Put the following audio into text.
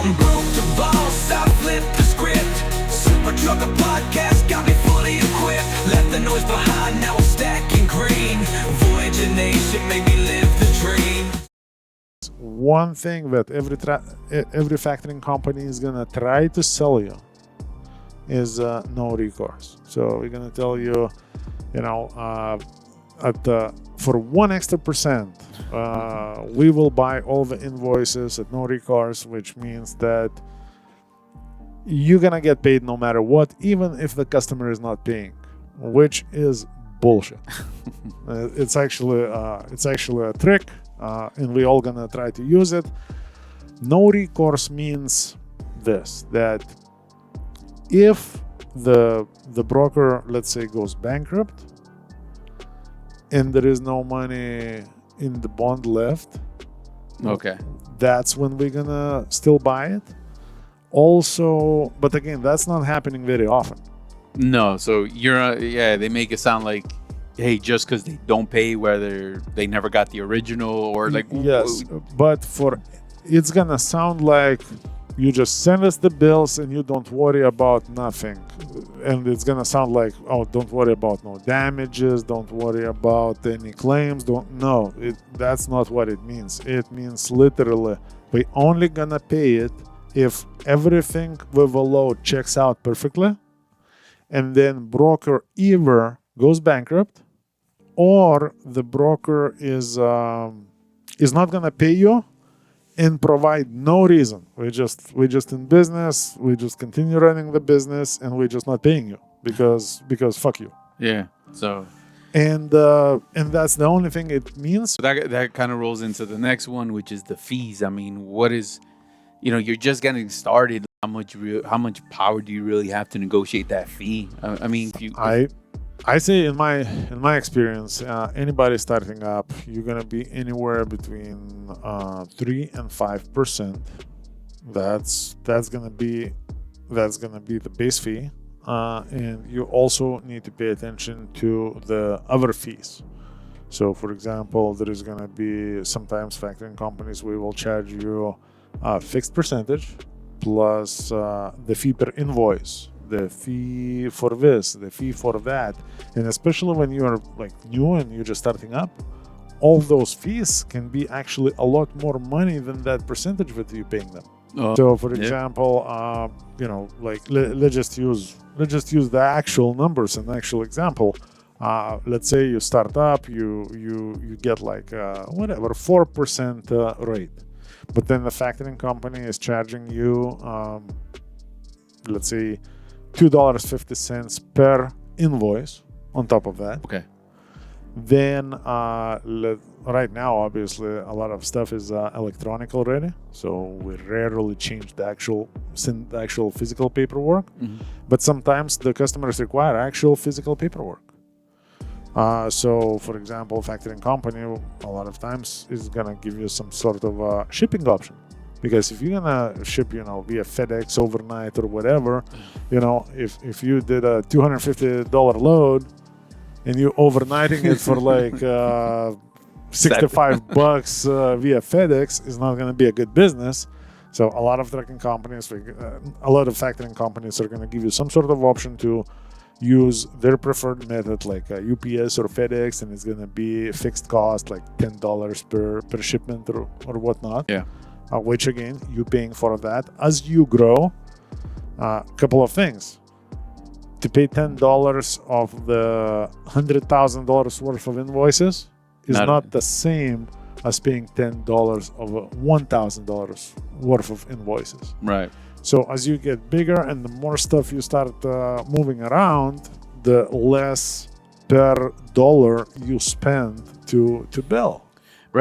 I'm broke to boss, I flip the script. Super Trucker Podcast got me fully equipped. Left the noise behind, now I'm stacking green. Voyager Nation make me live the dream. One thing that every factoring company is gonna try to sell you is no recourse. So we're gonna tell you, for 1 extra percent, we will buy all the invoices at no recourse, which means that you're gonna get paid no matter what, even if the customer is not paying, which is bullshit. It's actually a trick, and we all gonna try to use it. No recourse means this: that if the broker, let's say, goes bankrupt and there is no money in the bond left, Okay. that's when we're gonna still buy it. Also, but again, that's not happening very often. No, so they make it sound like, hey, just because they don't pay, whether they never got the original or like. Yes, but it's gonna sound like you just send us the bills and you don't worry about nothing. And it's gonna sound like, oh, don't worry about no damages, don't worry about any claims, that's not what it means. It means literally, we only gonna pay it if everything with a load checks out perfectly, and then broker either goes bankrupt or the broker is not gonna pay you and provide no reason. We're just in business. We just continue running the business, and we're just not paying you because fuck you. Yeah. So. And that's the only thing it means. That kind of rolls into the next one, which is the fees. I mean, what is, you're just getting started. How much power do you really have to negotiate that fee? I mean, I say in my experience, anybody starting up, you're gonna be anywhere between 3 and 5%. That's gonna be the base fee, and you also need to pay attention to the other fees. So, for example, there is gonna be sometimes factoring companies we will charge you a fixed percentage plus the fee per invoice, the fee for this, the fee for that. And especially when you're like new and you're just starting up, all those fees can be actually a lot more money than that percentage that you're paying them. So for example, let's just use the actual numbers, an actual example. Let's say you start up, you get like 4% rate, but then the factoring company is charging you let's say $2.50 per invoice on top of that. Okay. Then right now, obviously, a lot of stuff is electronic already, so we rarely change the actual physical paperwork. Mm-hmm. But sometimes the customers require actual physical paperwork. So, for example, factoring company a lot of times is gonna give you some sort of shipping option. Because if you're gonna ship, via FedEx overnight or whatever, if you did a $250 load and you overnighting it for like $65 via FedEx, is not gonna be a good business. So a lot of trucking companies, a lot of factoring companies are gonna give you some sort of option to use their preferred method, like UPS or FedEx, and it's gonna be fixed cost, like $10 per shipment or whatnot. Yeah. Which again, you're paying for that as you grow. Couple of things. To pay $10 of the $100,000 worth of invoices is not the same as paying $10 of $1,000 worth of invoices. Right. So as you get bigger and the more stuff you start moving around, the less per dollar you spend to bill.